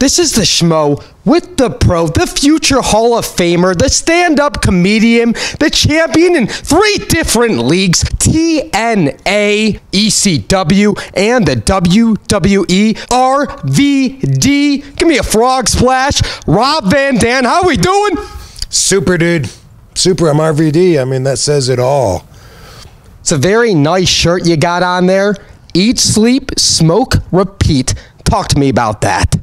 This is the Schmo with the pro, the future Hall of Famer, the stand-up comedian, the champion in 3 different leagues, TNA, ECW, and the WWE, RVD. Give me a frog splash. Rob Van Dam, how we doing? Super, dude. Super, I'm RVD. I mean, that says it all. It's a very nice shirt you got on there. Eat, sleep, smoke, repeat. Talk to me about that.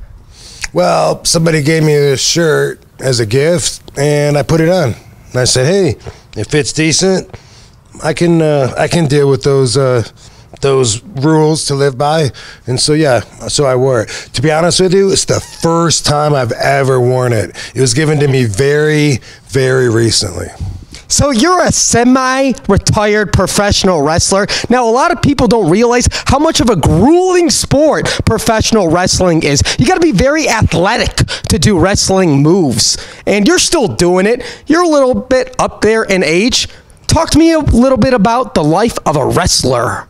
Well, somebody gave me this shirt as a gift, and I put it on. And I said, "Hey, it fits decent. I can deal with those rules to live by." And so yeah, so I wore it. To be honest with you, it's the first time I've ever worn it. It was given to me very, very recently. So you're a semi-retired professional wrestler. Now, a lot of people don't realize how much of a grueling sport professional wrestling is. You got to be very athletic to do wrestling moves. And you're still doing it. You're a little bit up there in age. Talk to me a little bit about the life of a wrestler.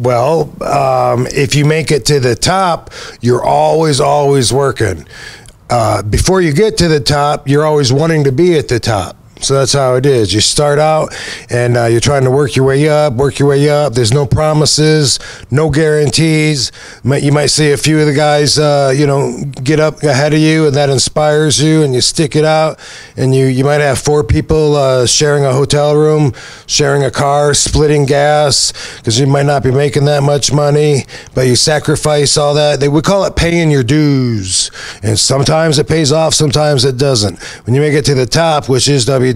Well, if you make it to the top, you're always working. Before you get to the top, you're always wanting to be at the top. So that's how it is. You start out and you're trying to work your way up. There's no promises, no guarantees. You might see a few of the guys, get up ahead of you, and that inspires you, and you stick it out. And you might have 4 people sharing a hotel room, sharing a car, splitting gas, because you might not be making that much money, but you sacrifice all that. They would call it paying your dues. And sometimes it pays off, sometimes it doesn't. When you make it to the top, which is WWE,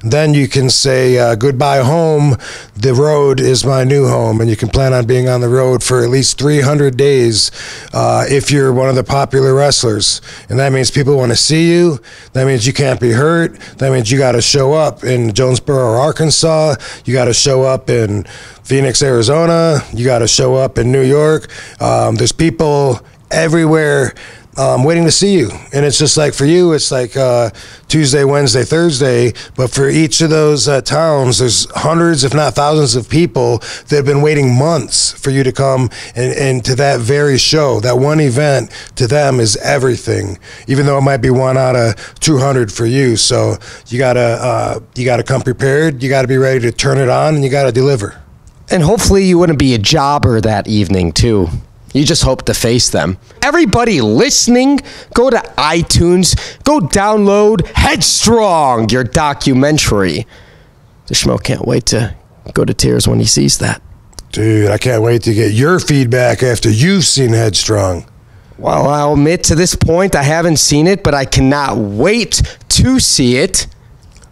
then you can say goodbye home. The road is my new home, and you can plan on being on the road for at least 300 days if you're one of the popular wrestlers. And that means people want to see you. That means you can't be hurt. That means you got to show up in Jonesboro, Arkansas. You got to show up in Phoenix, Arizona. You got to show up in New York. There's people everywhere waiting to see you. And it's just like for you, it's like Tuesday, Wednesday, Thursday. But for each of those towns, there's hundreds, if not thousands of people that have been waiting months for you to come and to that very show. That one event to them is everything, even though it might be 1 out of 200 for you. So you gotta come prepared. You gotta be ready to turn it on, and you gotta deliver. And hopefully you wouldn't be a jobber that evening too. You just hope to face them. Everybody listening, go to iTunes, go download Headstrong, your documentary. The Schmo can't wait to go to tears when he sees that. Dude, I can't wait to get your feedback after you've seen Headstrong. Well, I'll admit to this point, I haven't seen it, but I cannot wait to see it.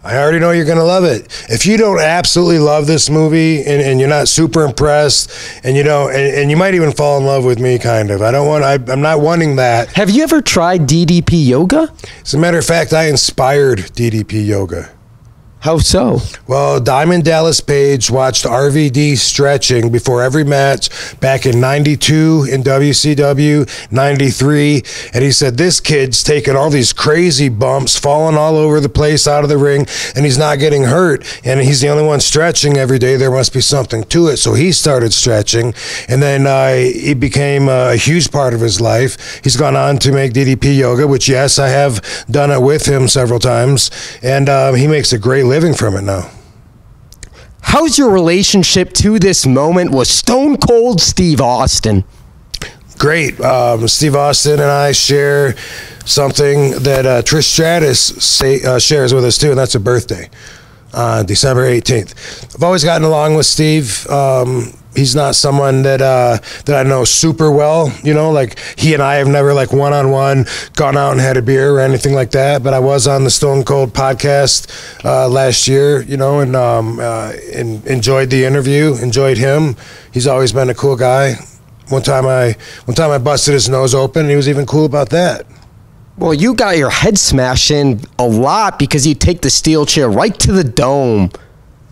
I already know you're going to love it. If you don't absolutely love this movie and you're not super impressed and you don't, and you might even fall in love with me, kind of. I'm not wanting that. Have you ever tried DDP Yoga? As a matter of fact, I inspired DDP Yoga. How so? Well, Diamond Dallas Page watched RVD stretching before every match back in '92 in WCW, '93, and he said, this kid's taking all these crazy bumps, falling all over the place out of the ring, and he's not getting hurt, and he's the only one stretching every day. There must be something to it. So he started stretching, and then it became a huge part of his life. He's gone on to make DDP Yoga, which, yes, I have done it with him several times, and he makes a great living from it now. How's your relationship to this moment with Stone Cold Steve Austin? Great. Steve Austin and I share something that Trish Stratus shares with us too, and that's a birthday on December 18th. I've always gotten along with Steve. He's not someone that I know super well, like he and I have never like one-on-one gone out and had a beer or anything like that, but I was on the Stone Cold podcast last year, and enjoyed the interview, enjoyed him. He's always been a cool guy. One time I busted his nose open, and he was even cool about that. Well, you got your head smashed in a lot because you take the steel chair right to the dome.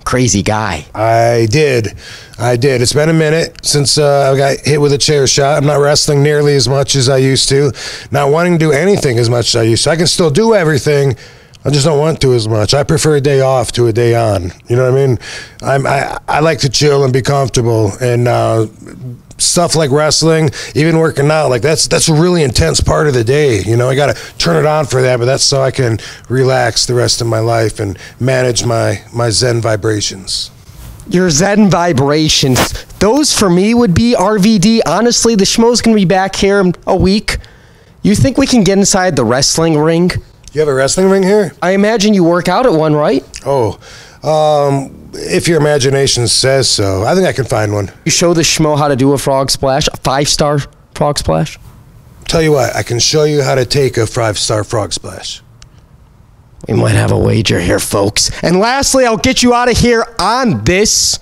Crazy guy. I did. It's been a minute since I got hit with a chair shot. I'm not wrestling nearly as much as I used to. Not wanting to do anything as much as I used to. I can still do everything. I just don't want to as much. I prefer a day off to a day on. You know what I mean? I like to chill and be comfortable. And stuff like wrestling, even working out, like that's a really intense part of the day. You know, I got to turn it on for that, but that's so I can relax the rest of my life and manage my Zen vibrations. Your Zen vibrations. Those for me would be RVD. Honestly, the Schmo's going to be back here in a week. You think we can get inside the wrestling ring? You have a wrestling ring here? I imagine you work out at one, right? Oh, if your imagination says so. I think I can find one. You show the Schmo how to do a frog splash, a 5-star frog splash? Tell you what, I can show you how to take a 5-star frog splash. We might have a wager here, folks. And lastly, I'll get you out of here on this.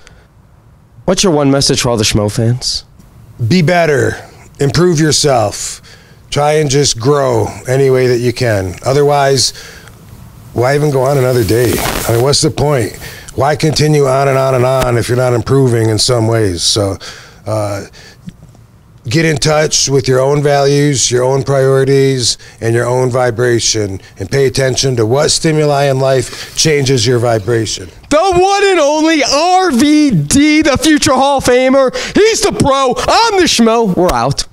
What's your one message for all the Schmo fans? Be better. Improve yourself. Try and just grow any way that you can. Otherwise, why even go on another day? I mean, what's the point? Why continue on and on and on if you're not improving in some ways? So get in touch with your own values, your own priorities, and your own vibration, and pay attention to what stimuli in life changes your vibration. The one and only RVD, the future Hall of Famer. He's the pro. I'm the Schmo. We're out.